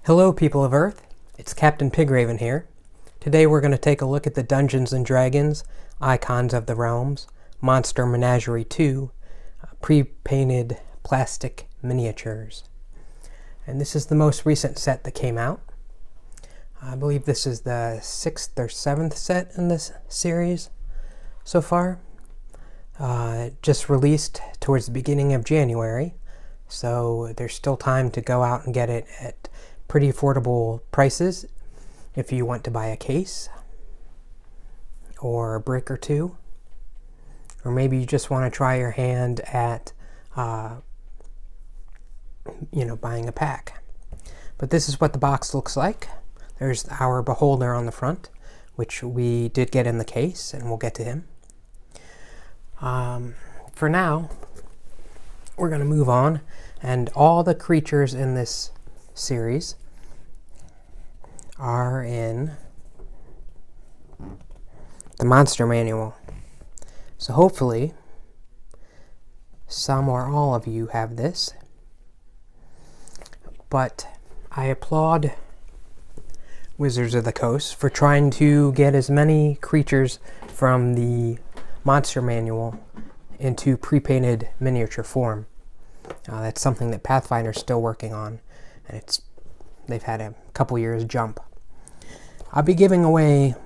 Hello people of Earth, it's Captain Pigraven here. Today we're going to take a look at the Dungeons & Dragons, Icons of the Realms, Monster Menagerie II, pre-painted plastic miniatures. And this is the most recent set that came out. I believe this is the 6th or 7th set in this series so far. It just released towards the beginning of January, so there's still time to go out and get it at pretty affordable prices if you want to buy a case or a brick or two, or maybe you just want to try your hand at buying a pack. But this is what the box looks like. There's our beholder on the front, which we did get in the case, and we'll get to him. For now, we're going to move on, and all the creatures in this series are in the Monster Manual. So hopefully some or all of you have this. But I applaud Wizards of the Coast for trying to get as many creatures from the Monster Manual into pre-painted miniature form. That's something that Pathfinder's still working on, and they've had a couple years jump. I'll be giving away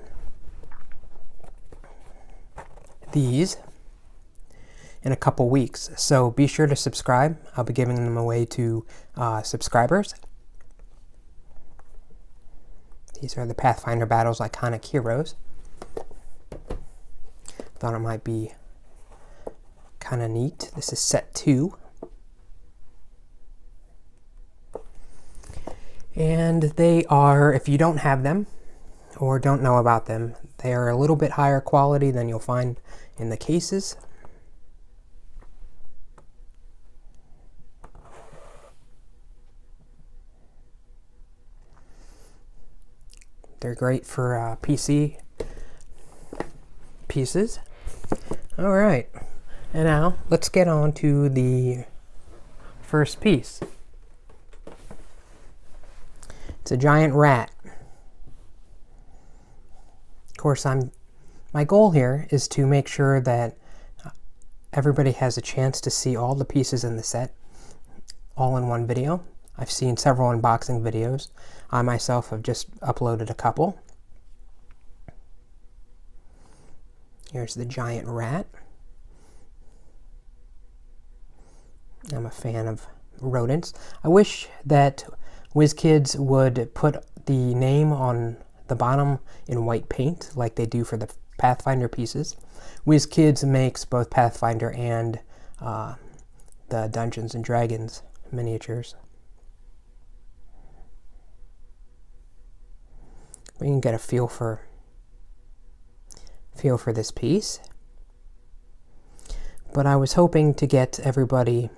these in a couple weeks, so be sure to subscribe. I'll be giving them away to subscribers. These are the Pathfinder Battles iconic heroes. Thought it might be kind of neat. This is set 2. And they are, if you don't have them or don't know about them, they are a little bit higher quality than you'll find in the cases. They're great for PC pieces. All right, and now let's get on to the first piece. It's a giant rat. Of course, my goal here is to make sure that everybody has a chance to see all the pieces in the set all in one video. I've seen several unboxing videos. I myself have just uploaded a couple. Here's the giant rat. I'm a fan of rodents. I wish that WizKids would put the name on the bottom in white paint like they do for the Pathfinder pieces. WizKids makes both Pathfinder and the Dungeons & Dragons miniatures. We can get a feel for this piece. But I was hoping to get everybody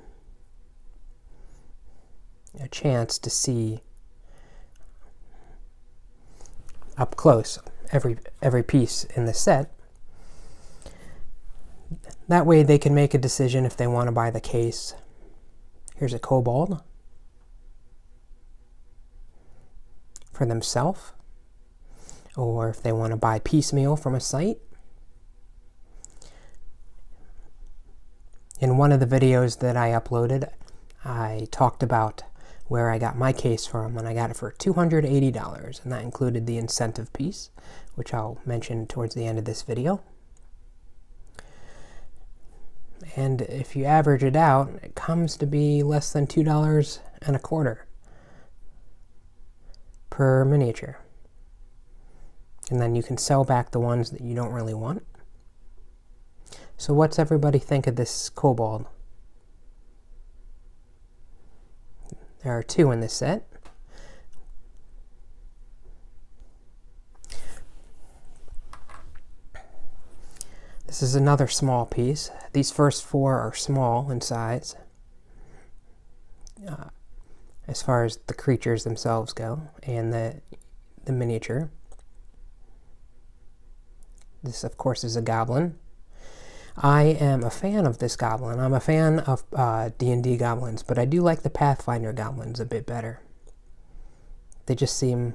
a chance to see up close every piece in the set. That way they can make a decision if they want to buy the case. Here's a Kobold for themselves, or if they want to buy piecemeal from a site. In one of the videos that I uploaded, I talked about where I got my case from, and I got it for $280, and that included the incentive piece, which I'll mention towards the end of this video. And if you average it out, it comes to be less than $2.25 per miniature. And then you can sell back the ones that you don't really want. So what's everybody think of this Kobold? There are 2 in this set. This is another small piece. These first 4 are small in size, as far as the creatures themselves go, and the miniature. This, of course, is a Goblin. I am a fan of this Goblin. I'm a fan of D&D Goblins, but I do like the Pathfinder Goblins a bit better. They just seem,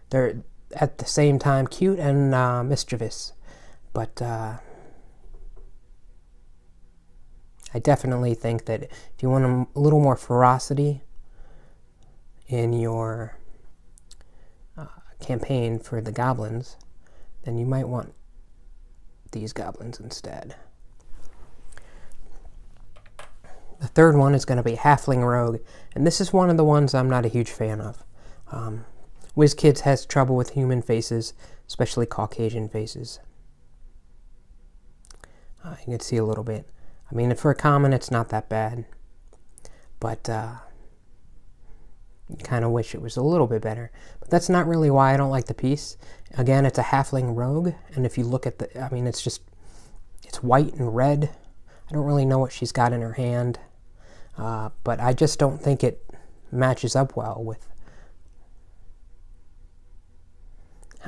they're at the same time cute and mischievous. But I definitely think that if you want a little more ferocity in your campaign for the goblins, then you might want these goblins instead. The third one is going to be Halfling Rogue, and this is one of the ones I'm not a huge fan of. WizKids has trouble with human faces, especially Caucasian faces. You can see a little bit. I mean, for a common, it's not that bad, but you kind of wish it was a little bit better. But that's not really why I don't like the piece. Again, it's a Halfling Rogue, and if you look at the, I mean, it's white and red. I don't really know what she's got in her hand, but I just don't think it matches up well with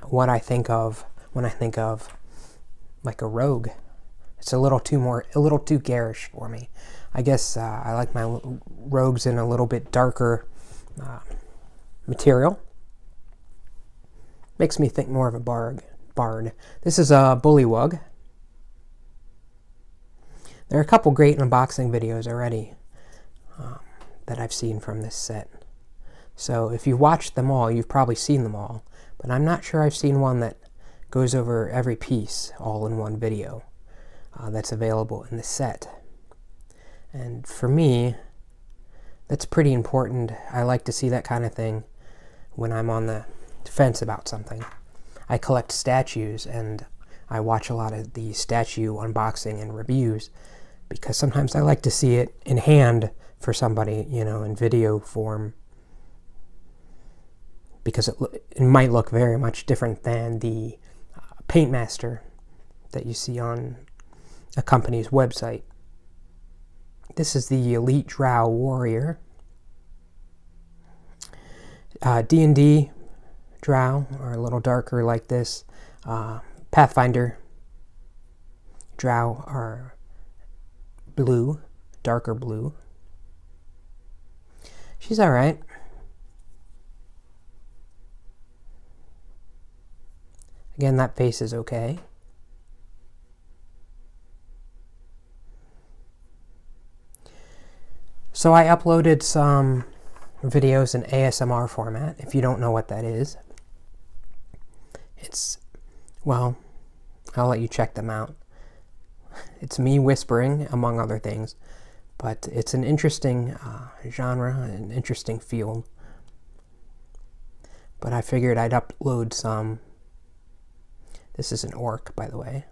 what I think of when I think of like a rogue. It's a little too garish for me. I guess I like my rogues in a little bit darker material. Makes me think more of a bard. This is a Bullywug. There are a couple great unboxing videos already that I've seen from this set. So if you've watched them all, you've probably seen them all. But I'm not sure I've seen one that goes over every piece all in one video that's available in the set. And for me, that's pretty important. I like to see that kind of thing when I'm on the fence about something. I collect statues, and I watch a lot of the statue unboxing and reviews because sometimes I like to see it in hand for somebody, you know, in video form, because it might look very much different than the Paintmaster that you see on a company's website. This is the Elite Drow Warrior. D&D Drow are a little darker like this. Pathfinder Drow are blue, darker blue. She's alright. Again, that face is okay. So I uploaded some videos in ASMR format, if you don't know what that is. It's, well, I'll let you check them out. It's me whispering, among other things, but it's an interesting genre, an interesting field. But I figured I'd upload some. This is an orc, by the way.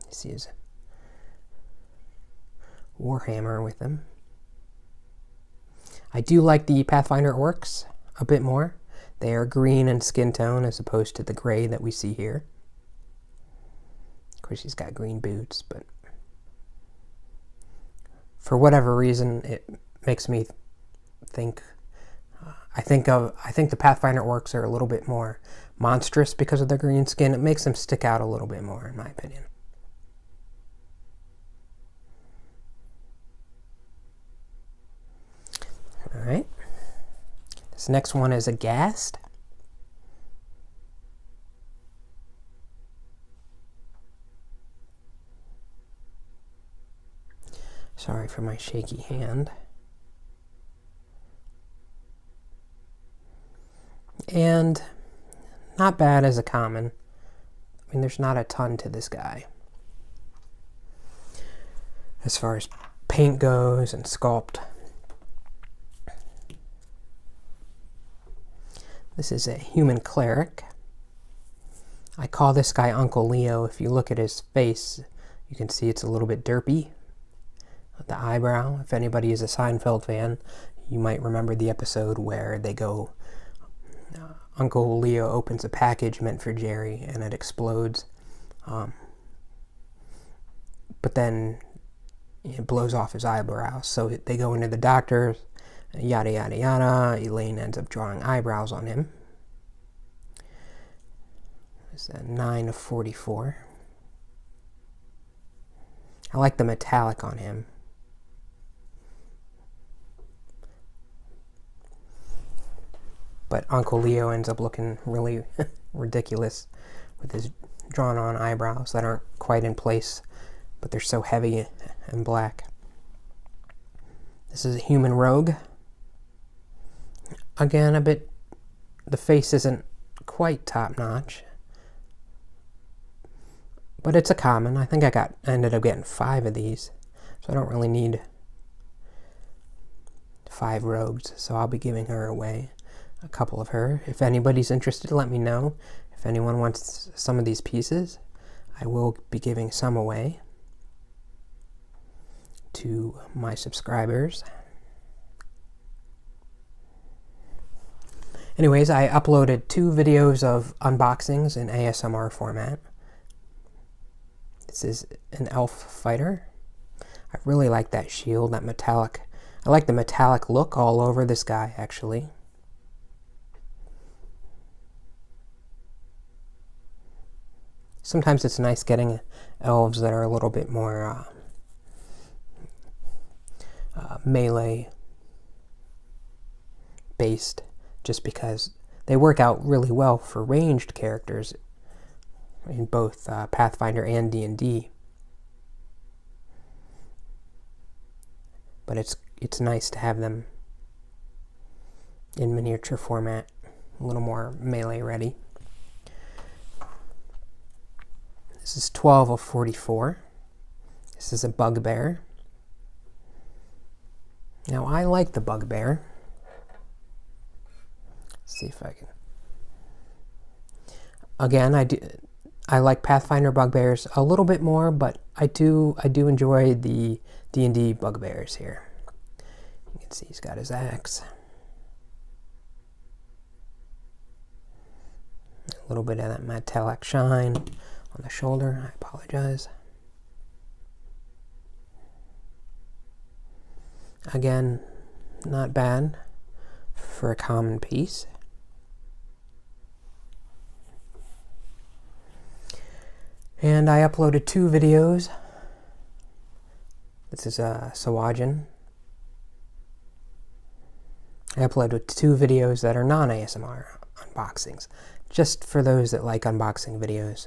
You see his warhammer with him. I do like the Pathfinder orcs a bit more. They are green in skin tone as opposed to the gray that we see here. Of course, he's got green boots, but for whatever reason, it makes me think. I think the Pathfinder orcs are a little bit more monstrous because of their green skin. It makes them stick out a little bit more, in my opinion. All right. This next one is a Ghast. Sorry for my shaky hand. And not bad as a common. I mean, there's not a ton to this guy as far as paint goes and sculpt. This is a human cleric. I call this guy Uncle Leo. If you look at his face, you can see it's a little bit derpy. The eyebrow. If anybody is a Seinfeld fan, you might remember the episode where they go, Uncle Leo opens a package meant for Jerry and it explodes. But then it blows off his eyebrows. So they go into the doctor, yada yada yada. Elaine ends up drawing eyebrows on him. It's a 9 of 44. I like the metallic on him. but Uncle Leo ends up looking really ridiculous with his drawn-on eyebrows that aren't quite in place, but they're so heavy and black. This is a human rogue. Again, the face isn't quite top-notch, but it's a common. I think I ended up getting 5 of these, so I don't really need 5 rogues, so I'll be giving her away, a couple of her. If anybody's interested, let me know. If anyone wants some of these pieces, I will be giving some away to my subscribers. Anyways, I uploaded 2 videos of unboxings in ASMR format. This is an elf fighter. I really like that shield, that metallic. I like the metallic look all over this guy, actually. Sometimes it's nice getting elves that are a little bit more melee based, just because they work out really well for ranged characters in both Pathfinder and D&D. But it's nice to have them in miniature format, a little more melee ready. This is 12 of 44. This is a Bugbear. Now, I like the Bugbear. Let's see if I can. Again, I like Pathfinder Bugbears a little bit more, but I do enjoy the D&D Bugbears here. You can see he's got his axe. A little bit of that metallic shine on the shoulder. I apologize. Again, not bad for a common piece. And I uploaded 2 videos. This is a Sahuagin. I uploaded 2 videos that are non-ASMR unboxings, just for those that like unboxing videos.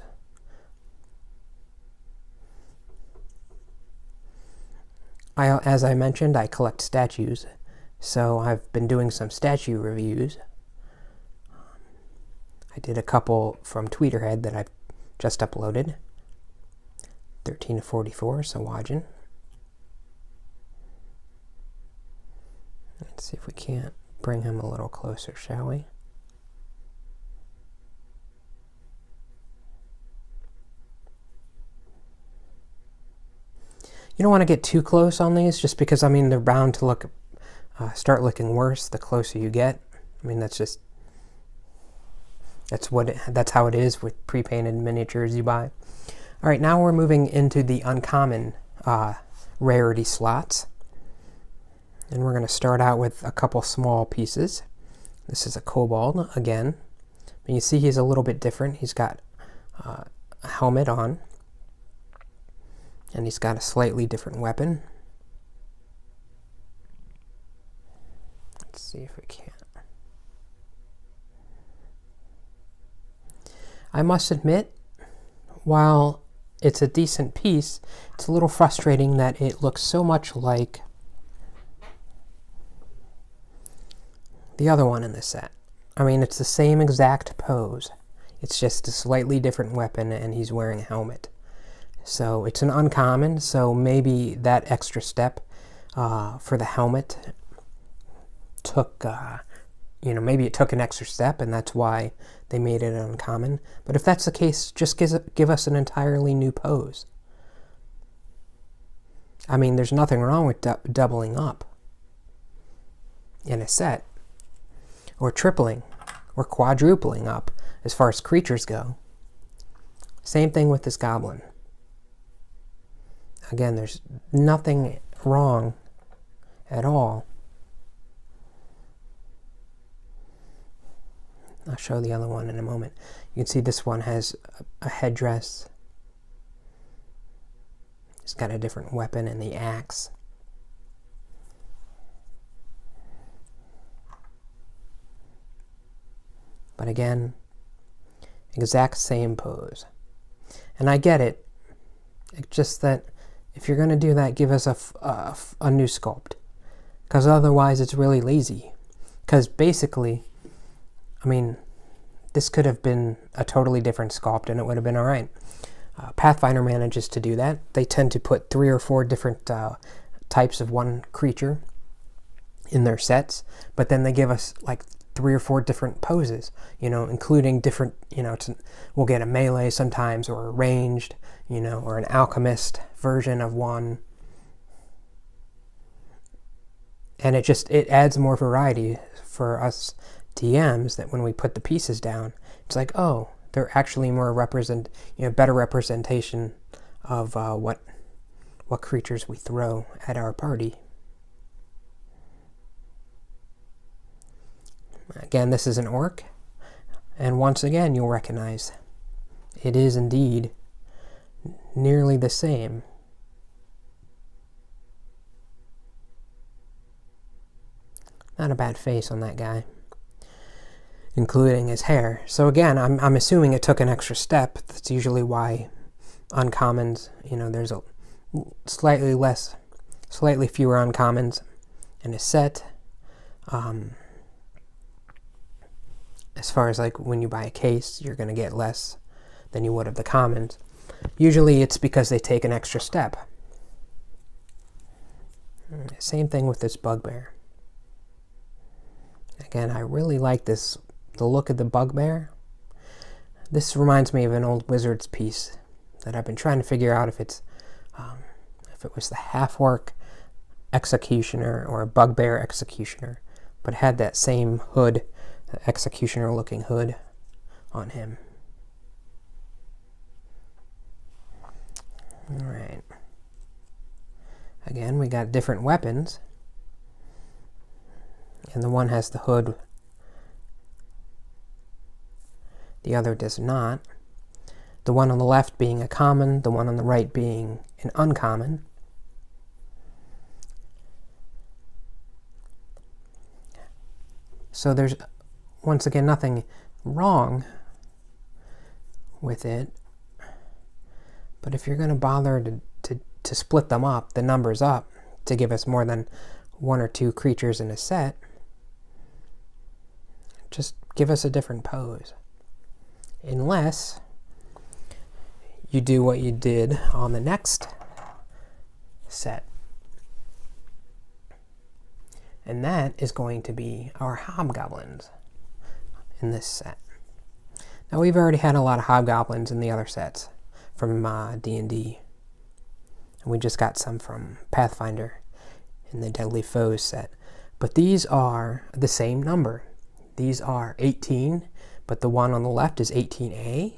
As I mentioned, I collect statues, so I've been doing some statue reviews. I did a couple from Tweeterhead that I've just uploaded. 13 to 44, Sahuagin. Let's see if we can't bring him a little closer, shall we? You don't want to get too close on these, just because, I mean, they're bound to start looking worse the closer you get. I mean, that's how it is with pre-painted miniatures you buy. All right, now we're moving into the uncommon rarity slots. And we're going to start out with a couple small pieces. This is a Kobold again. And you see he's a little bit different. He's got a helmet on. And he's got a slightly different weapon. Let's see if we can. I must admit, while it's a decent piece, it's a little frustrating that it looks so much like the other one in the set. I mean, it's the same exact pose. It's just a slightly different weapon, and he's wearing a helmet. So it's an uncommon, so maybe that extra step for the helmet took, maybe it took an extra step, and that's why they made it uncommon. But if that's the case, just give us an entirely new pose. I mean, there's nothing wrong with doubling up in a set, or tripling, or quadrupling up as far as creatures go. Same thing with this Goblin. Again, there's nothing wrong at all. I'll show the other one in a moment. You can see this one has a headdress. It's got a different weapon and the axe. But again, exact same pose. And I get it. It's just that if you're going to do that, give us a new sculpt. Because otherwise it's really lazy. Because basically, I mean, this could have been a totally different sculpt and it would have been alright. Pathfinder manages to do that. They tend to put 3 or 4 different types of one creature in their sets, but then they give us like 3 or 4 different poses, you know, including different, you know, we'll get a melee sometimes, or a ranged, you know, or an alchemist version of one. And it adds more variety for us DMs, that when we put the pieces down, it's like, oh, they're actually more better representation of what creatures we throw at our party. Again, this is an orc, and once again you'll recognize it is indeed nearly the same. Not a bad face on that guy, including his hair. So again, I'm assuming it took an extra step. That's usually why uncommons, you know, there's a slightly fewer uncommons in a set. As far as like when you buy a case, you're going to get less than you would of the commons. Usually it's because they take an extra step. Same thing with this Bugbear. Again, I really like the look of the Bugbear. This reminds me of an old Wizards piece that I've been trying to figure out if it was the Half-Orc Executioner or a Bugbear Executioner, but it had that same hood, the Executioner looking hood on him. Alright. Again, we got different weapons. And the one has the hood, the other does not. The one on the left being a common, the one on the right being an uncommon. So there's, once again, nothing wrong with it. But if you're going to bother to split them up, the numbers up, to give us more than 1 or 2 creatures in a set, just give us a different pose. Unless you do what you did on the next set. And that is going to be our Hobgoblins in this set. Now, we've already had a lot of Hobgoblins in the other sets from D&D. And we just got some from Pathfinder in the Deadly Foes set. But these are the same number. These are 18, but the one on the left is 18A,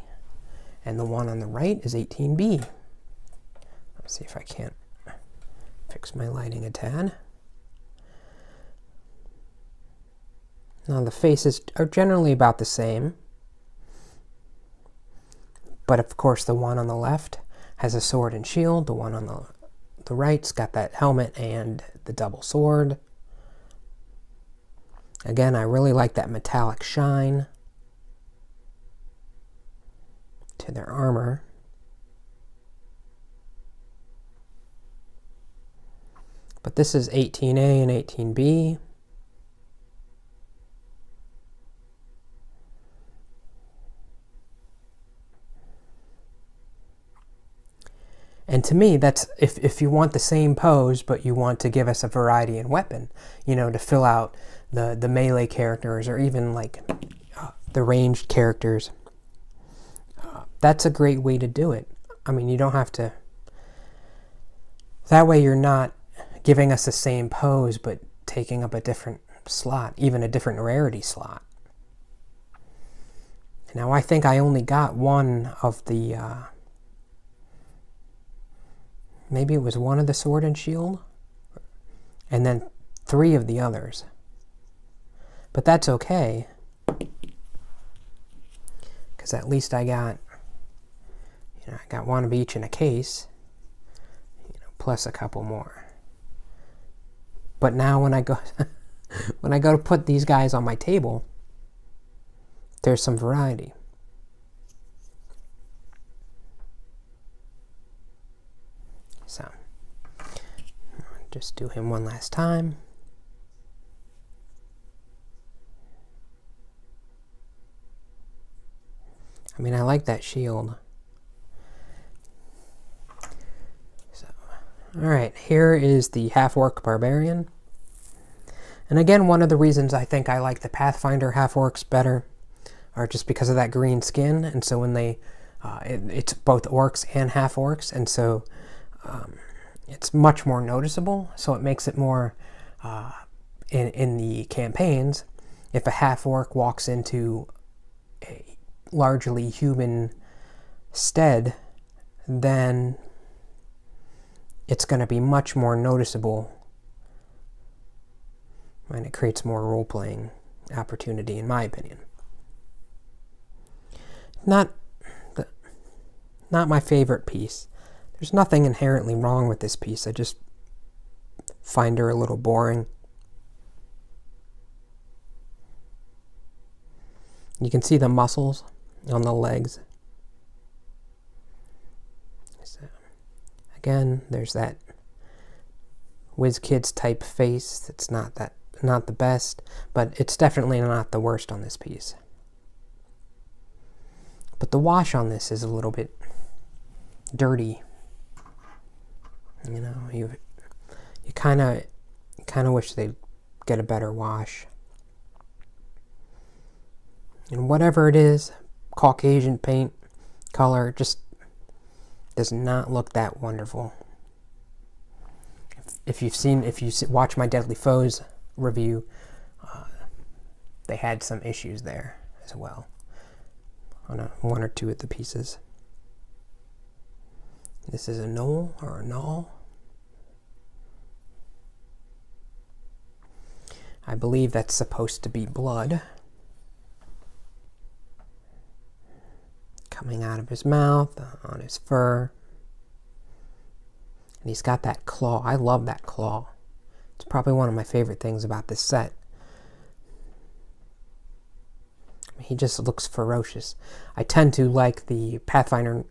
and the one on the right is 18B. Let's see if I can't fix my lighting a tad. Now the faces are generally about the same, but of course the one on the left has a sword and shield, the one on the right's got that helmet and the double sword. Again, I really like that metallic shine to their armor. But this is 18A and 18B. And to me, that's if you want the same pose, but you want to give us a variety in weapon, you know, to fill out the melee characters, or even like the ranged characters, that's a great way to do it. I mean, you don't have to... That way you're not giving us the same pose, but taking up a different slot, even a different rarity slot. Now, I think I only got one of the... maybe it was one of the sword and shield, and then 3 of the others. But that's okay, because at least I got, you know, I got one of each in a case, you know, plus a couple more. But now when I go when I go to put these guys on my table there's some variety. So, just do him one last time. I mean, I like that shield. So, alright, here is the Half-Orc Barbarian. And again, one of the reasons I think I like the Pathfinder Half-Orcs better are just because of that green skin. And so when they, it's both orcs and Half-Orcs, and so it's much more noticeable. So it makes it more, in the campaigns, if a Half-Orc walks into a largely human stead, then it's going to be much more noticeable, and it creates more role-playing opportunity, in my opinion. Not my favorite piece. There's nothing inherently wrong with this piece. I just find her a little boring. You can see the muscles on the legs. So, again, there's that WizKids type face. It's not the best, but it's definitely not the worst on this piece. But the wash on this is a little bit dirty. You know, you kind of wish they'd get a better wash. And whatever it is, Caucasian paint color just does not look that wonderful. If you watch my Deadly Foes review, they had some issues there as well on one or two of the pieces. This is a Gnoll or a Gnoll. I believe that's supposed to be blood coming out of his mouth, on his fur. And he's got that claw. I love that claw. It's probably one of my favorite things about this set. He just looks ferocious. I tend to like the Pathfinder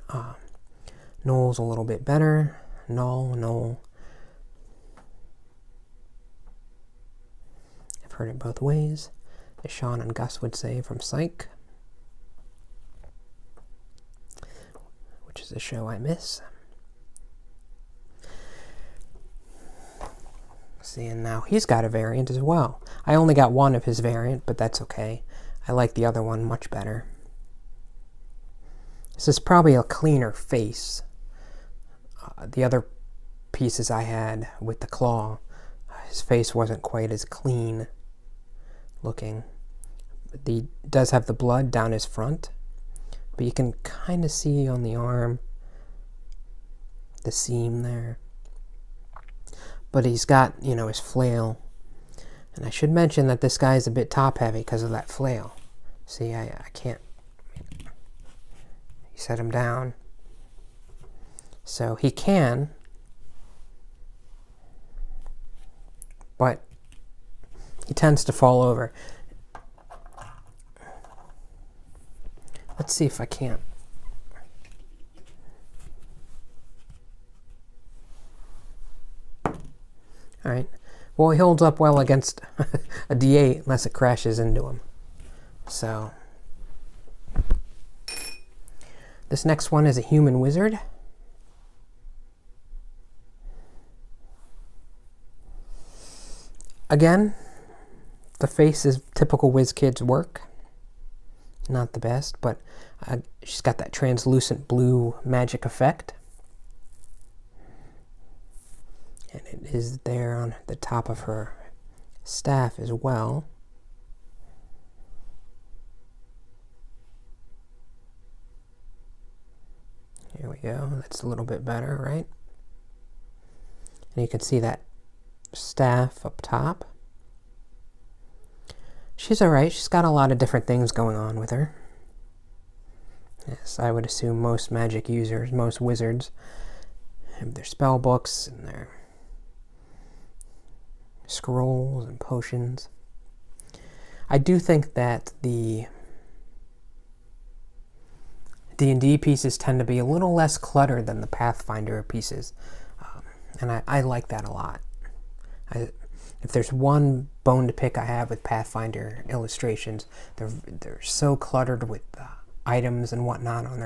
Gnolls a little bit better. Gnoll. I've heard it both ways, as Sean and Gus would say from Psych, which is a show I miss. See, and now he's got a variant as well. I only got one of his variant, but that's okay. I like the other one much better. This is probably a cleaner face. The other pieces I had with the claw, his face wasn't quite as clean looking. He does have the blood down his front, but you can kind of see on the arm the seam there. But he's got, you know, his flail. And I should mention that this guy is a bit top heavy because of that flail. See, I can't. You set him down. So he can, but he tends to fall over. Let's see if I can't. Alright. Well, he holds up well against a D8 unless it crashes into him. So, this next one is a human wizard. Again, the face is typical WizKids work. Not the best, but she's got that translucent blue magic effect. And it is there on the top of her staff as well. Here we go. That's a little bit better, right? And you can see that staff up top. She's alright. She's got a lot of different things going on with her. Yes, I would assume most magic users, most wizards, have their spell books and their scrolls and potions. I do think that the D&D pieces tend to be a little less cluttered than the Pathfinder pieces, and I like that a lot. If there's one bone to pick I have with Pathfinder illustrations, they're so cluttered with items and whatnot on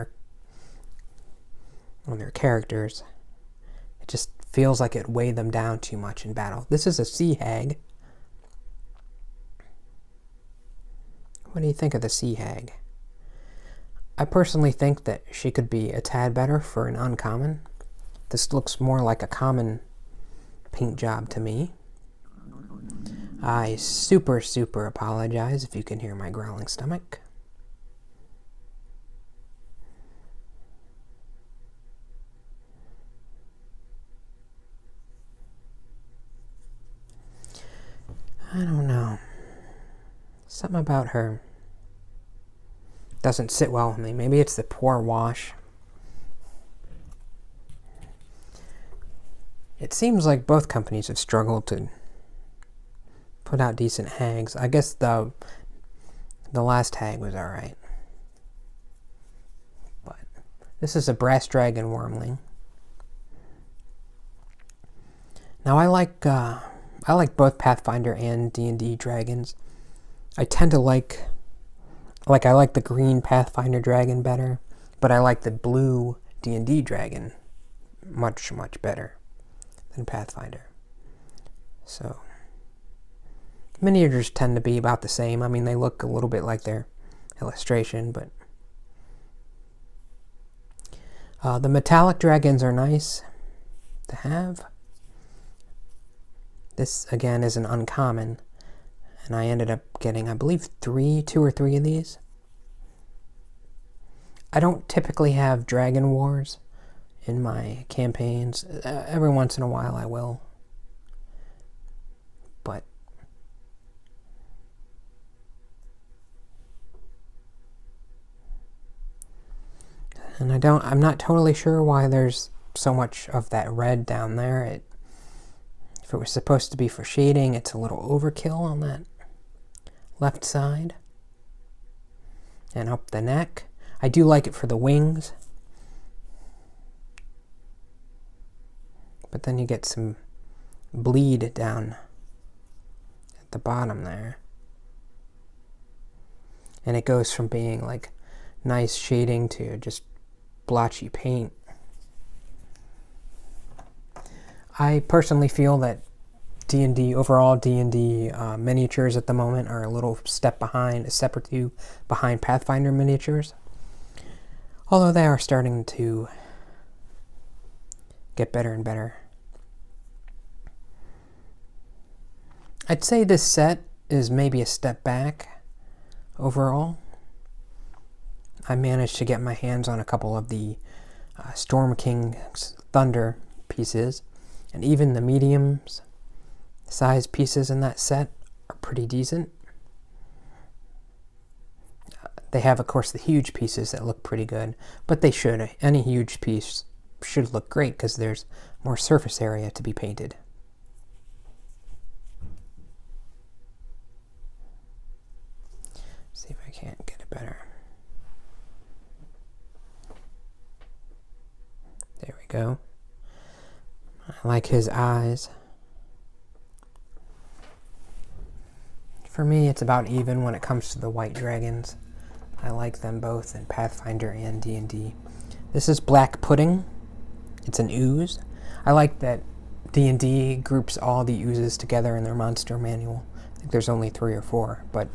their characters. It just feels like it weighed them down too much in battle. This is a sea hag. What do you think of the sea hag? I personally think that she could be a tad better for an uncommon. This looks more like a common paint job to me. I super apologize if you can hear my growling stomach. I don't know. Something about her doesn't sit well with me. Maybe it's the poor wash. It seems like both companies have struggled to put out decent hags. I guess the last hag was alright. But this is a brass dragon wyrmling. Now I like both Pathfinder and D&D dragons. I tend to like I like the green Pathfinder dragon better, but I like the blue D&D dragon much better than Pathfinder. So miniatures tend to be about the same. I mean, they look a little bit like their illustration, but the metallic dragons are nice to have. This again is an uncommon, and I ended up getting, I believe, 2 or 3 of these. I don't typically have dragon wars in my campaigns. Every once in a while I will. But and I'm not totally sure why there's so much of that red down there. If it was supposed to be for shading, it's a little overkill on that left side. And up the neck. I do like it for the wings. But then you get some bleed down at the bottom there. And it goes from being like nice shading to just blotchy paint. I personally feel that overall D&D miniatures at the moment are a little step behind, a step or two behind Pathfinder miniatures. Although they are starting to get better and better. I'd say this set is maybe a step back overall. I managed to get my hands on a couple of the Storm King's Thunder pieces, and even the medium size pieces in that set are pretty decent. They have, of course, the huge pieces that look pretty good, but they should. Any huge piece should look great because there's more surface area to be painted. See if I can't get it better. There we go. I like his eyes. For me, it's about even when it comes to the white dragons. I like them both in Pathfinder and D&D. This is Black Pudding. It's an ooze. I like that D&D groups all the oozes together in their monster manual. I think there's only 3 or 4, but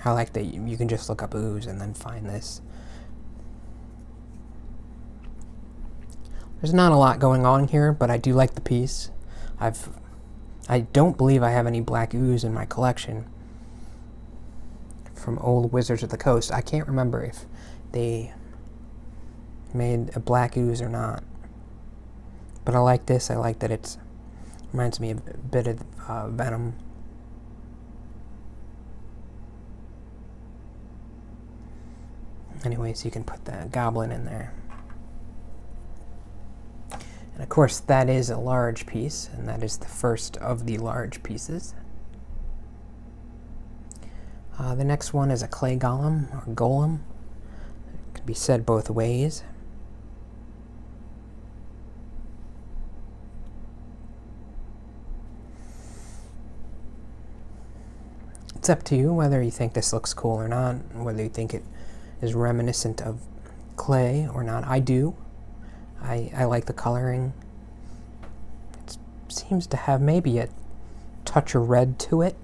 I like that you can just look up ooze and then find this. There's not a lot going on here, but I do like the piece. I don't believe I have any black ooze in my collection from old Wizards of the Coast. I can't remember if they made a black ooze or not. But I like this. I like that it reminds me a bit of Venom. Anyways, you can put the Goblin in there. And of course, that is a large piece, and that is the first of the large pieces. The next one is a clay golem, or golem. Could be said both ways. It's up to you whether you think this looks cool or not, whether you think it is reminiscent of clay or not. I do. I like the coloring. It seems to have maybe a touch of red to it,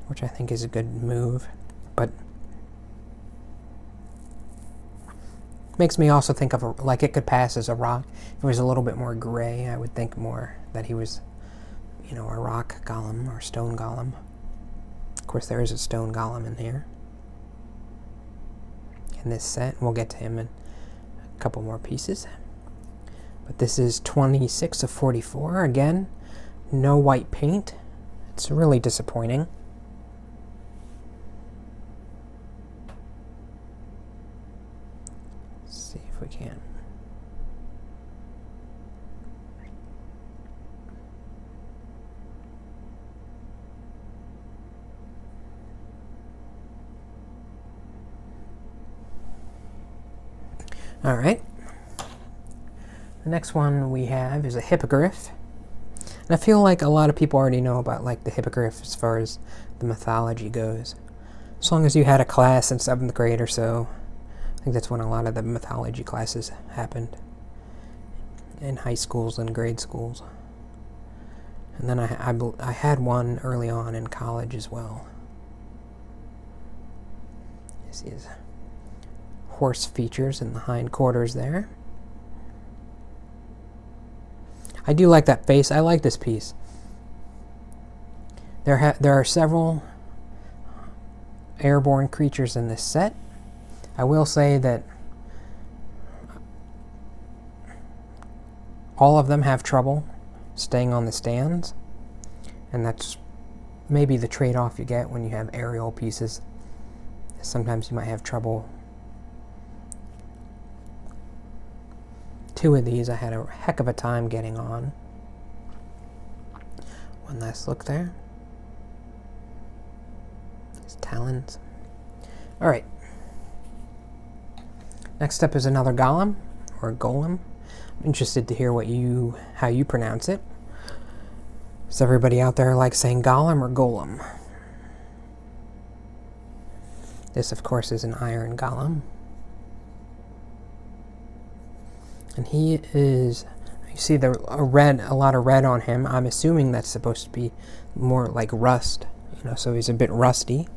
which I think is a good move, but makes me also think of like it could pass as a rock. If it was a little bit more gray, I would think more that he was, you know, a rock golem or stone golem. Of course, there is a stone golem in here in this set. We'll get to him in a couple more pieces. But this is 26 of 44. Again, no white paint. It's really disappointing. Let's see if we can. All right. The next one we have is a Hippogriff. And I feel like a lot of people already know about like the Hippogriff as far as the mythology goes. As long as you had a class in 7th grade or so. I think that's when a lot of the mythology classes happened. In high schools and grade schools. And then I had one early on in college as well. This is horse features in the hindquarters there. I do like that face. I like this piece. There are several airborne creatures in this set. I will say that all of them have trouble staying on the stands, and that's maybe the trade-off you get when you have aerial pieces. Sometimes you might have trouble. 2 of these I had a heck of a time getting on. One last look there. His talons. Alright. Next up is another golem, or golem. I'm interested to hear how you pronounce it. Does everybody out there like saying golem or golem? This, of course, is an iron golem. And he is, you see a lot of red on him. I'm assuming that's supposed to be more like rust, you know, so he's a bit rusty.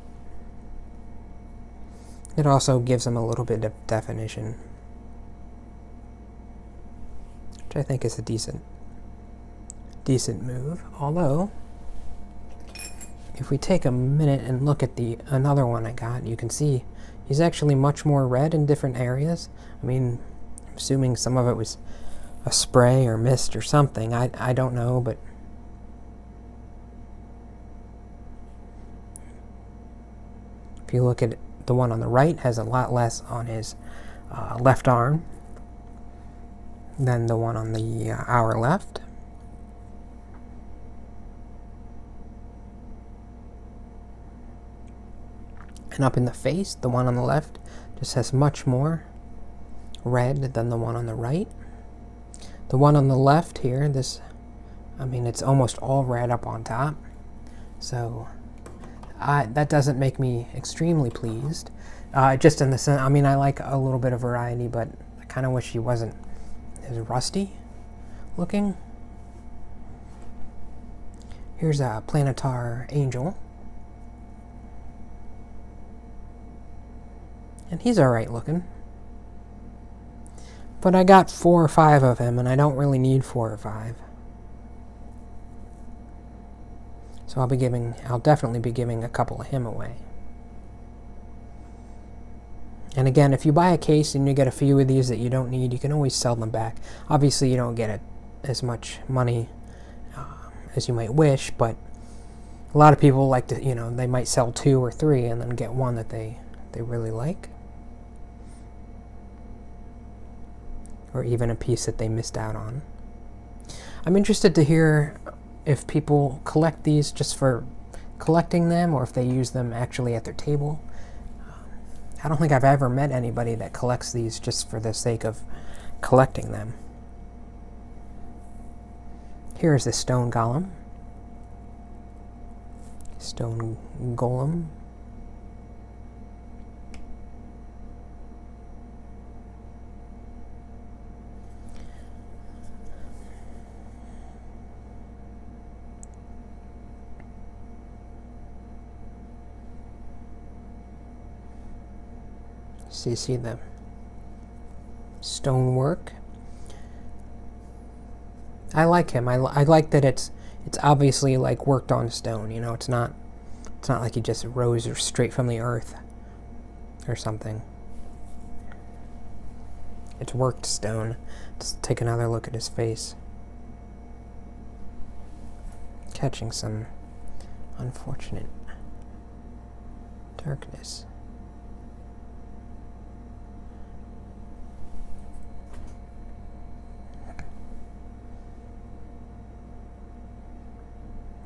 It also gives him a little bit of definition, which I think is a decent move. Although, if we take a minute and look at another one I got, you can see he's actually much more red in different areas. I mean, assuming some of it was a spray or mist or something. I don't know, but if you look at it, the one on the right has a lot less on his left arm than the one on our left. And up in the face, the one on the left just has much more red than the one on the right. The one on the left here, it's almost all red up on top. So that doesn't make me extremely pleased. Just in the sense, I like a little bit of variety, but I kind of wish he wasn't as rusty looking. Here's a Planetar Angel. And he's alright looking. But I got 4 or 5 of him, and I don't really need 4 or 5. So I'll definitely be giving a couple of him away. And again, if you buy a case and you get a few of these that you don't need, you can always sell them back. Obviously, you don't get as much money as you might wish, but a lot of people like to, they might sell 2 or 3 and then get one that they really like. Or even a piece that they missed out on. I'm interested to hear if people collect these just for collecting them, or if they use them actually at their table. I don't think I've ever met anybody that collects these just for the sake of collecting them. Here's the stone golem. Stone golem. So you see the stonework. I like him. I like that it's obviously like worked on stone. You know, it's not like he just rose or straight from the earth or something. It's worked stone. Let's take another look at his face. Catching some unfortunate darkness.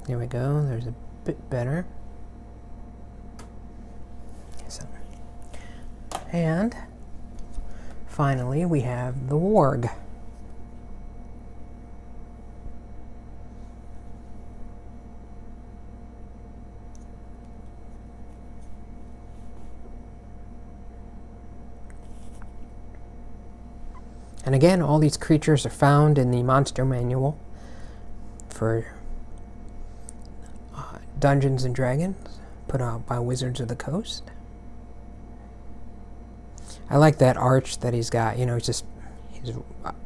There we go, there's a bit better. So, and finally we have the Worg. And again, all these creatures are found in the monster manual for Dungeons and Dragons, put out by Wizards of the Coast. I like that arch that he's got, you know, he's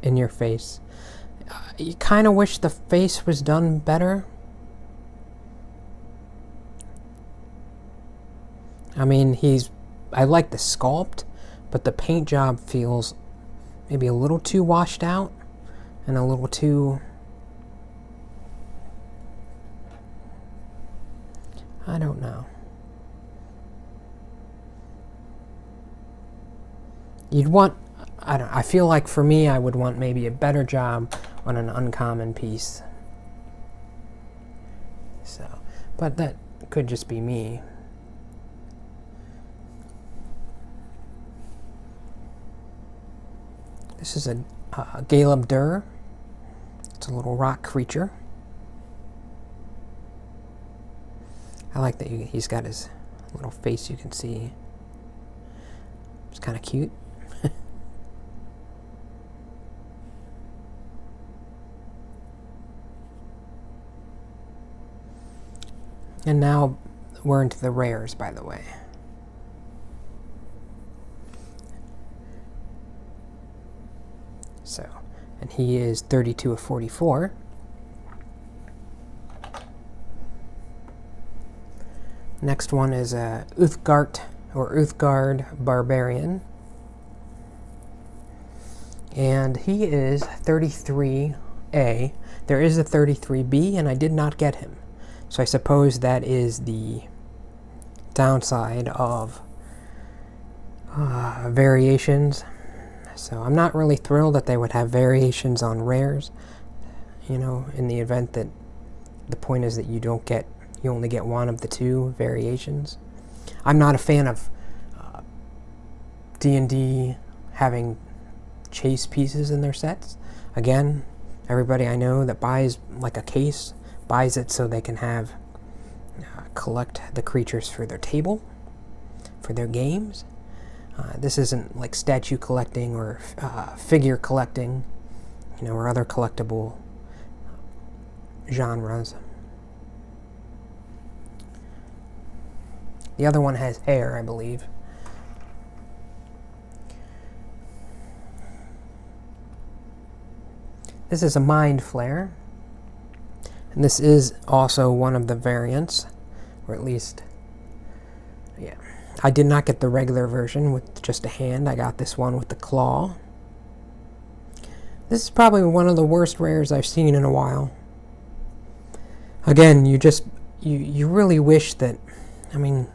in your face. You kind of wish the face was done better. I mean, I like the sculpt, but the paint job feels maybe a little too washed out and a little too, I don't know. I feel like for me, I would want maybe a better job on an uncommon piece. So, but that could just be me. This is a Galeb Duhr. It's a little rock creature. I like that he's got his little face, you can see. It's kind of cute. And now we're into the rares, by the way. So, and he is 32 of 44. Next one is Uthgardt or Uthgardt Barbarian. And he is 33A. There is a 33B, and I did not get him. So I suppose that is the downside of variations. So I'm not really thrilled that they would have variations on rares, you know, in the event that the point is that you only get one of the two variations. I'm not a fan of D&D having chase pieces in their sets. Again, everybody I know that buys like a case buys it so they can have collect the creatures for their table, for their games. This isn't like statue collecting or figure collecting, you know, or other collectible genres. The other one has hair, I believe. This is a Mind Flayer. And this is also one of the variants, or at least, yeah. I did not get the regular version with just a hand. I got this one with the claw. This is probably one of the worst rares I've seen in a while. Again, you really wish that, I mean,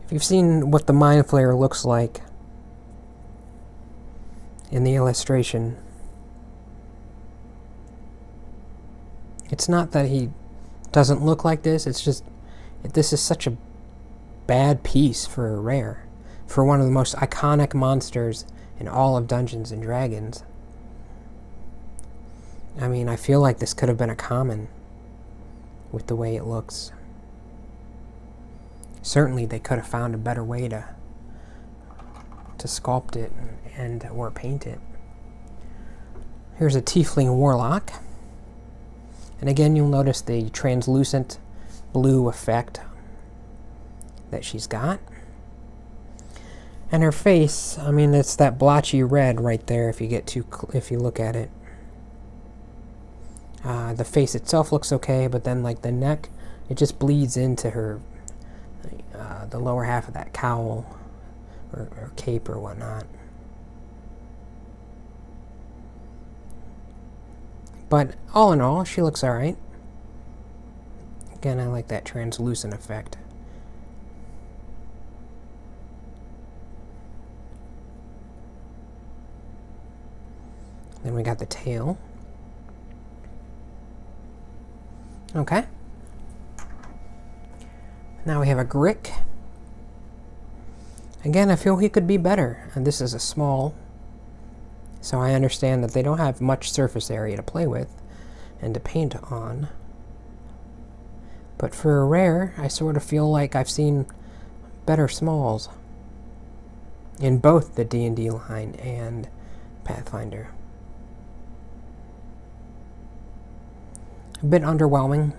if you've seen what the Mind Flayer looks like in the illustration, it's not that he doesn't look like this, it's just, this is such a bad piece for a rare. for one of the most iconic monsters in all of Dungeons and Dragons. I mean, I feel like this could have been a common with the way it looks. Certainly they could have found a better way to sculpt it and or paint it. Here's a Tiefling Warlock. And again, you'll notice the translucent blue effect that she's got. And her face, I mean, it's that blotchy red right there if you look at it. The face itself looks okay, but then like the neck, it just bleeds into her, the lower half of that cowl or cape or whatnot. But all in all, she looks alright. Again, I like that translucent effect. Then we got the tail. Okay. Now we have a Grick. Again, I feel he could be better. And this is a small, so I understand that they don't have much surface area to play with and to paint on. But for a rare, I sort of feel like I've seen better smalls in both the D&D line and Pathfinder. A bit underwhelming.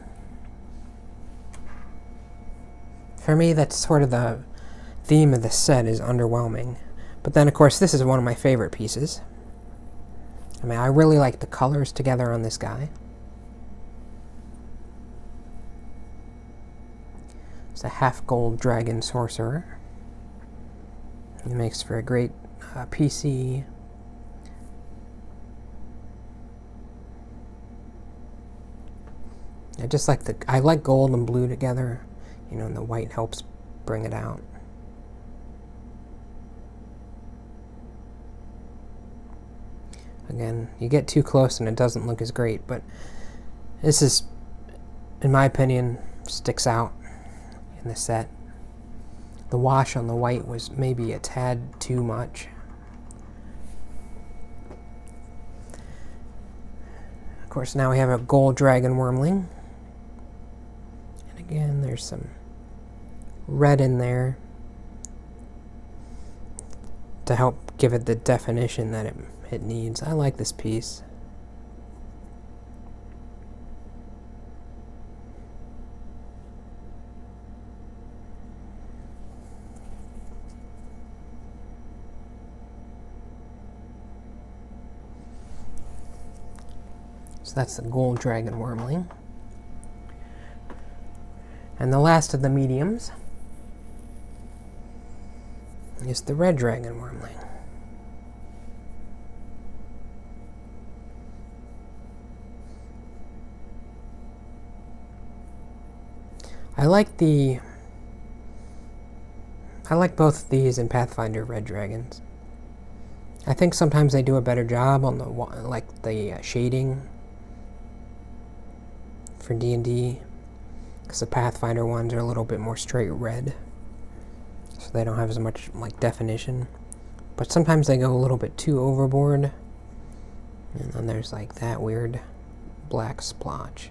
For me, that's sort of the theme of the set, is underwhelming. But then, of course, this is one of my favorite pieces. I mean, I really like the colors together on this guy. It's a half-gold dragon sorcerer. It makes for a great PC. I like gold and blue together, you know, and the white helps bring it out. Again, you get too close and it doesn't look as great, but this is, in my opinion, sticks out in the set. The wash on the white was maybe a tad too much. Of course, now we have a gold Dragon Wyrmling. And again, there's some red in there to help give it the definition that it needs. I like this piece. So that's the gold Dragon Wyrmling. And the last of the mediums is the red Dragon Wyrmling. I like both of these in Pathfinder Red Dragons. I think sometimes they do a better job on the shading for D&D, because the Pathfinder ones are a little bit more straight red, so they don't have as much like definition. But sometimes they go a little bit too overboard, and then there's like that weird black splotch.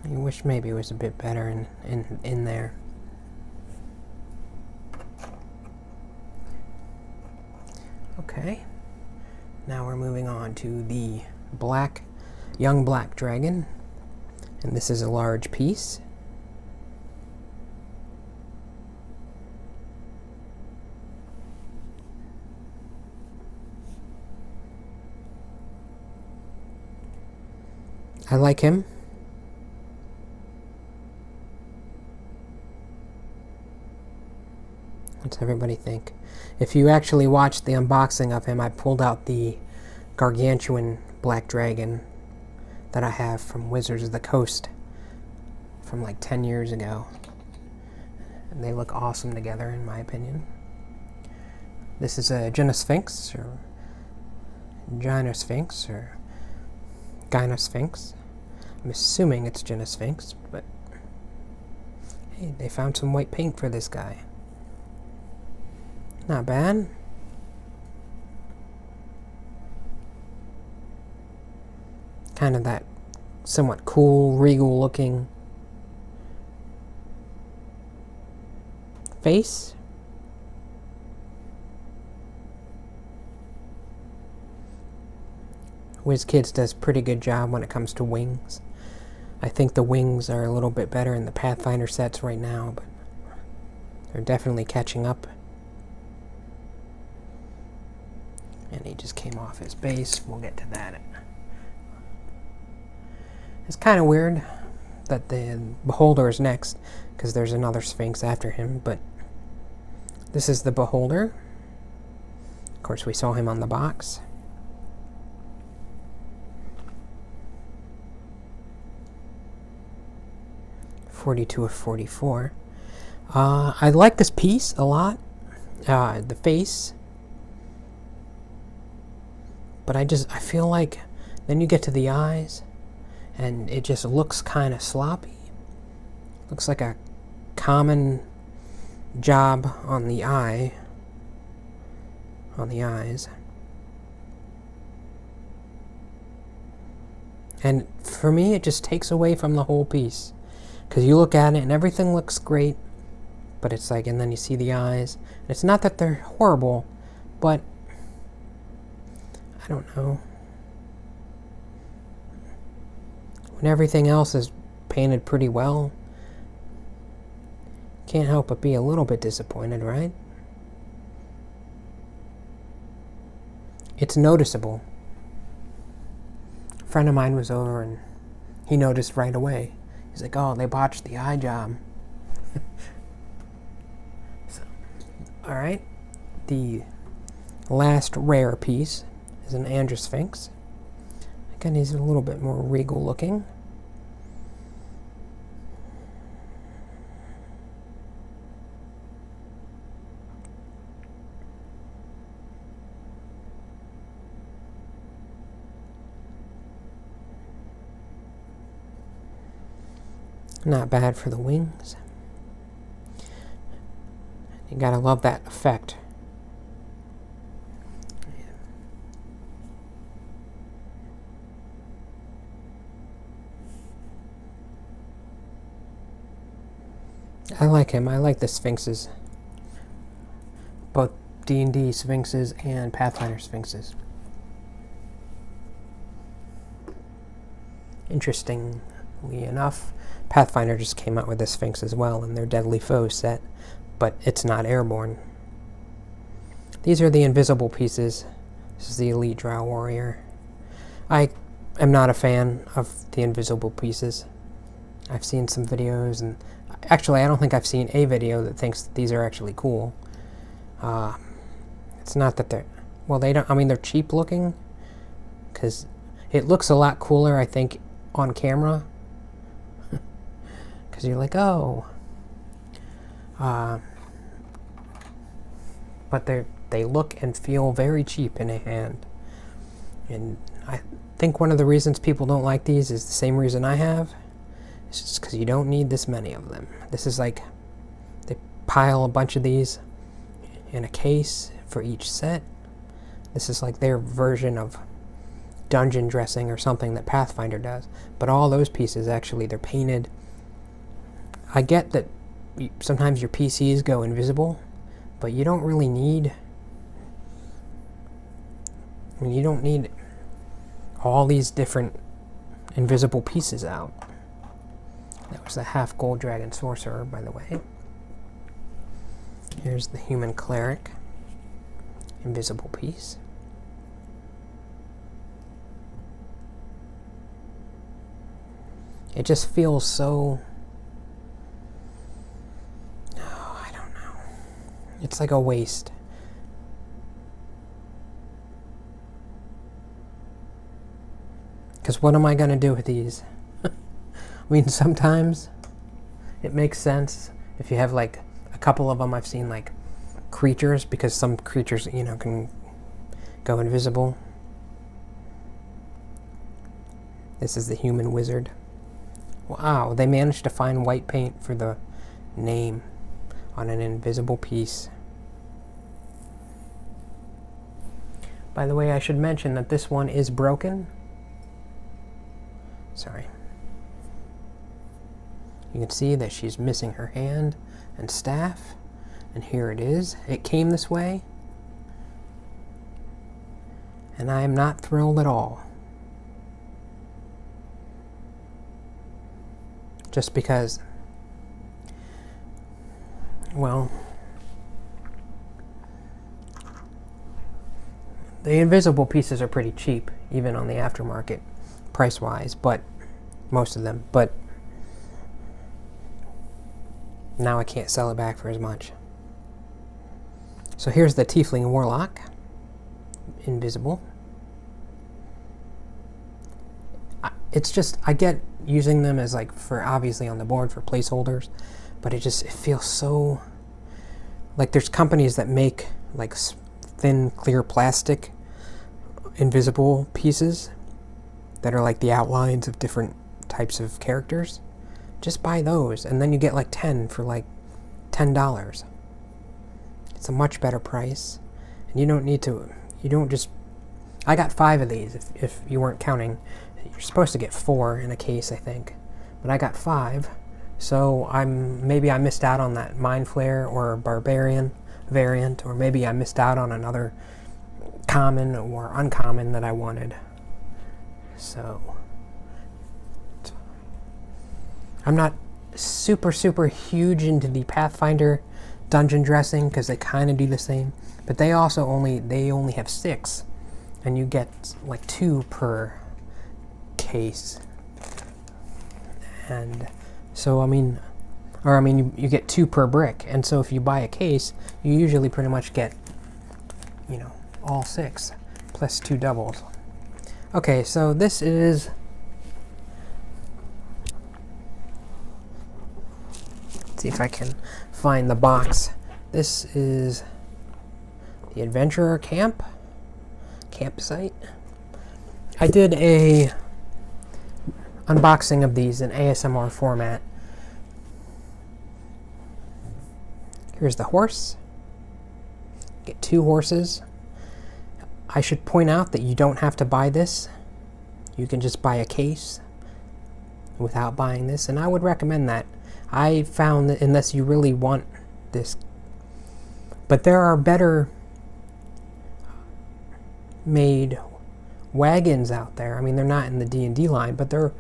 I wish maybe it was a bit better in there. Okay, now we're moving on to the young black dragon, and this is a large piece. I like him. What's everybody think? If you actually watched the unboxing of him, I pulled out the gargantuan black dragon that I have from Wizards of the Coast from like 10 years ago. And they look awesome together, in my opinion. This is a Gynosphinx, or Gynosphinx, or Gynosphinx. I'm assuming it's Gynosphinx, but hey, they found some white paint for this guy. Not bad. Kind of that somewhat cool, regal looking face. WizKids does a pretty good job when it comes to wings. I think the wings are a little bit better in the Pathfinder sets right now, but they're definitely catching up. And he just came off his base. We'll get to that. It's kind of weird that the Beholder is next, because there's another Sphinx after him, but this is the Beholder. Of course, we saw him on the box. (42 of 44). I like this piece a lot, the face, but I feel like then you get to the eyes and it just looks kind of sloppy. Looks like a common job on the eyes. And for me, it just takes away from the whole piece. Because you look at it and everything looks great, but it's like, and then you see the eyes. And it's not that they're horrible, but I don't know. When everything else is painted pretty well, can't help but be a little bit disappointed, right? It's noticeable. A friend of mine was over and he noticed right away. He's like, oh, they botched the eye job. So, alright. The last rare piece is an Androsphinx. Again, he's a little bit more regal looking. Not bad for the wings. You gotta love that effect. I like him. I like the Sphinxes. Both D&D Sphinxes and Pathfinder Sphinxes. Interestingly enough, Pathfinder just came out with a Sphinx as well in their Deadly Foe set, but it's not airborne. These are the invisible pieces. This is the Elite Drow Warrior. I am not a fan of the invisible pieces. I've seen some videos, and actually I don't think I've seen a video that thinks that these are actually cool. It's not that they're, well, they don't, I mean, they're cheap looking, because it looks a lot cooler, I think, on camera. Because you're like, oh. But they look and feel very cheap in a hand. And I think one of the reasons people don't like these is the same reason I have. It's just because you don't need this many of them. This is like, they pile a bunch of these in a case for each set. This is like their version of dungeon dressing or something that Pathfinder does. But all those pieces, actually, they're painted. I get that sometimes your PCs go invisible, but you don't really need, I mean, you don't need all these different invisible pieces out. That was the half gold dragon sorcerer, by the way. Here's the human cleric, invisible piece. It just feels so, oh, I don't know. It's like a waste. Because what am I going to do with these? I mean, sometimes it makes sense if you have like a couple of them. I've seen like creatures, because some creatures, you know, can go invisible. This is the human wizard. Wow, they managed to find white paint for the name on an invisible piece. By the way, I should mention that this one is broken. Sorry. You can see that she's missing her hand and staff. And here it is. It came this way. And I am not thrilled at all. Just because, well, the invisible pieces are pretty cheap, even on the aftermarket, price-wise, but most of them. But now I can't sell it back for as much. So here's the Tiefling Warlock, invisible. It's just, I get using them as like for obviously on the board for placeholders, but it feels so, like there's companies that make like thin clear plastic invisible pieces that are like the outlines of different types of characters. Just buy those and then you get like 10 for like $10. It's a much better price, and you don't need to, you don't just, I got 5 of these if you weren't counting. You're supposed to get 4 in a case, I think, but I got 5, so maybe I missed out on that Mind Flayer or Barbarian variant, or maybe I missed out on another common or uncommon that I wanted. So I'm not super huge into the Pathfinder dungeon dressing because they kind of do the same, but they only have 6, and you get like 2 per case. And so you get 2 per brick, and so if you buy a case, you usually pretty much get, you know, all 6 plus 2 doubles. Okay, so this is, let's see if I can find the box. This is the Adventurer campsite. I did a unboxing of these in ASMR format. Here's the horse. Get 2 horses. I should point out that you don't have to buy this. You can just buy a case without buying this, and I would recommend that. I found that unless you really want this, but there are better made wagons out there. I mean, they're not in the D&D line, but they're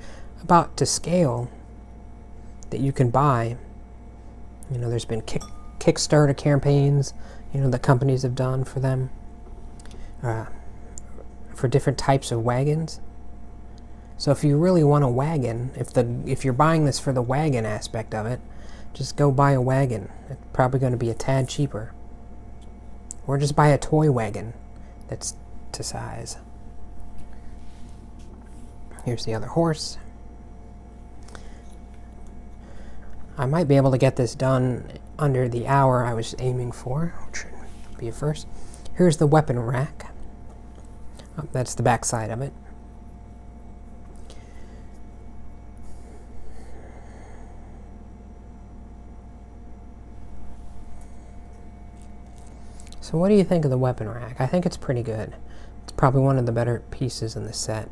about to scale that you can buy. You know, there's been Kickstarter campaigns, you know, that companies have done for them, for different types of wagons. So if you really want a wagon, if you're buying this for the wagon aspect of it, just go buy a wagon. It's probably going to be a tad cheaper. Or just buy a toy wagon that's to size. Here's the other horse. I might be able to get this done under the hour I was aiming for, which would be a first. Here's the weapon rack. Oh, that's the back side of it. So what do you think of the weapon rack? I think it's pretty good. It's probably one of the better pieces in the set.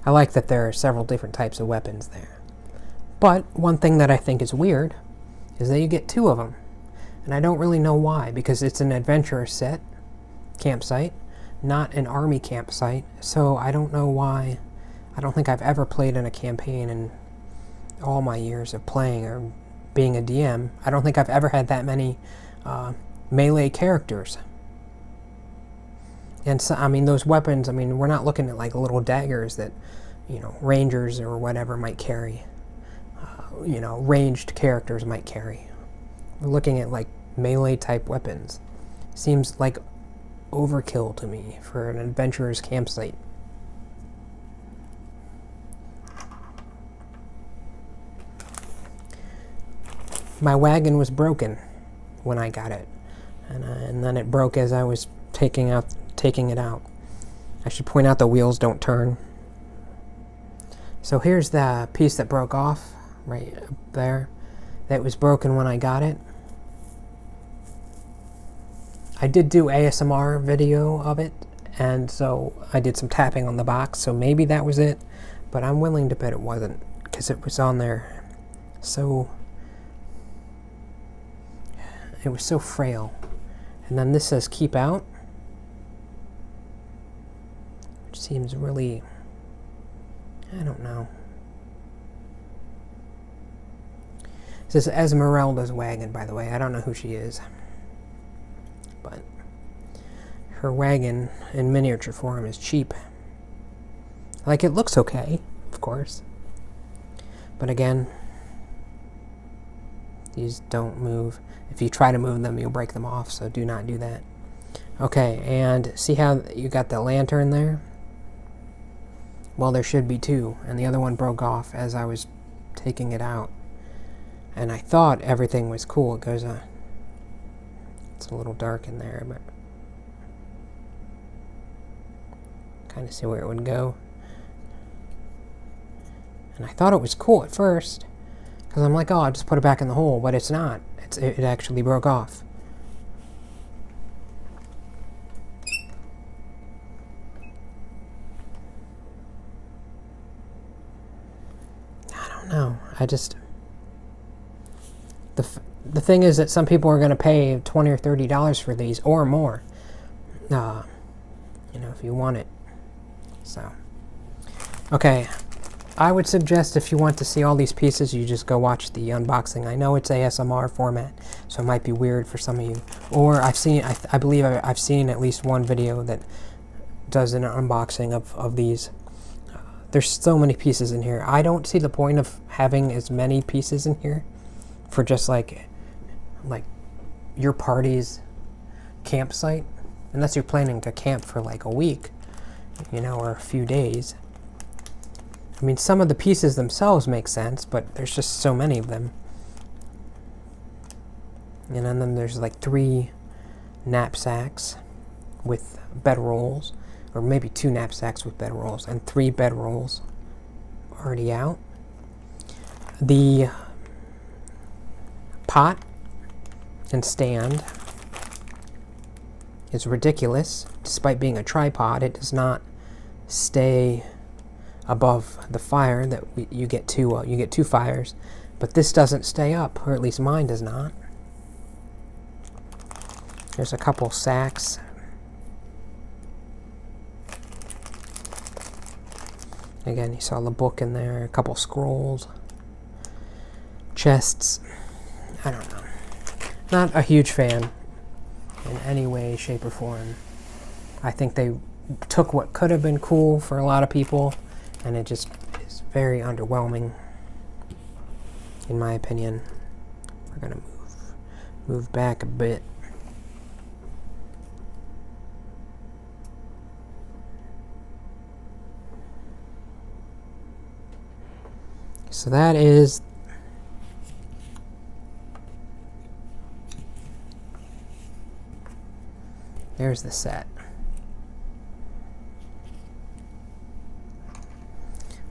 I like that there are several different types of weapons there. But one thing that I think is weird is that you get 2 of them. And I don't really know why, because it's an adventurer set campsite, not an army campsite. So I don't know why. I don't think I've ever played in a campaign in all my years of playing or being a DM. I don't think I've ever had that many melee characters. And so, I mean, those weapons, I mean, we're not looking at like little daggers that, you know, rangers or whatever might carry. You know, ranged characters might carry. We're looking at like melee type weapons. Seems like overkill to me for an adventurer's campsite. My wagon was broken. when I got it, and then it broke as I was taking it out. I should point out the wheels don't turn. So here's the piece that broke off right up there. That was broken when I got it. I did do ASMR video of it, and so I did some tapping on the box, so maybe that was it, but I'm willing to bet it wasn't, because it was on there so... it was so frail. And then this says keep out, which seems really... I don't know. This is Esmeralda's wagon, by the way. I don't know who she is. But her wagon in miniature form is cheap. Like, it looks okay, of course. But again, these don't move. If you try to move them, you'll break them off, so do not do that. Okay, and see how you got the lantern there? Well, there should be two, and the other one broke off as I was taking it out. And I thought everything was cool. It goes on. It's a little dark in there, but kind of see where it would go. And I thought it was cool at first, because I'm like, oh, I'll just put it back in the hole, but it's not. It actually broke off. I don't know. The thing is that some people are going to pay $20 or $30 for these or more, you know, if you want it. So, okay, I would suggest if you want to see all these pieces, you just go watch the unboxing. I know it's ASMR format, so it might be weird for some of you. Or I believe I've seen at least one video that does an unboxing of these. There's so many pieces in here. I don't see the point of having as many pieces in here for just like your party's campsite, unless you're planning to camp for like a week, you know, or a few days. I mean, some of the pieces themselves make sense, but there's just so many of them. And then there's like 3 knapsacks with bedrolls, or maybe 2 knapsacks with bedrolls, and 3 bedrolls already out. The pot and stand is ridiculous. Despite being a tripod, it does not stay above the fire. That you get 2 fires, but this doesn't stay up, or at least mine does not. There's a couple sacks. Again, you saw the book in there, a couple scrolls, chests. I don't know. Not a huge fan in any way, shape, or form. I think they took what could have been cool for a lot of people, and it just is very underwhelming, in my opinion. We're gonna move back a bit. So that is there's the set.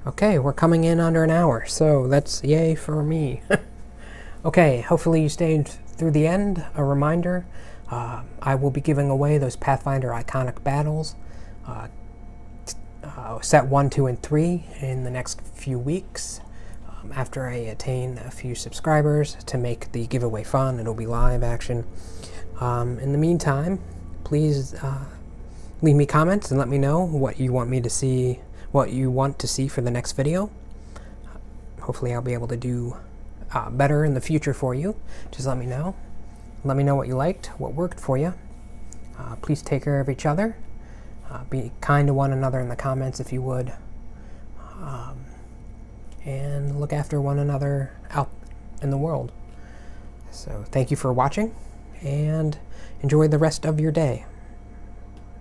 Okay, we're coming in under an hour, so that's yay for me. Okay, hopefully you stayed through the end. A reminder, I will be giving away those Pathfinder Iconic Battles, set 1, 2, and 3 in the next few weeks. After I attain a few subscribers to make the giveaway fun. It'll be live action. In the meantime, please leave me comments and let me know what you want me to see, what you want to see for the next video. Hopefully I'll be able to do better in the future for you. Just let me know. Let me know what you liked, what worked for you. Please take care of each other. Be kind to one another in the comments if you would. And look after one another out in the world. So thank you for watching, and enjoy the rest of your day.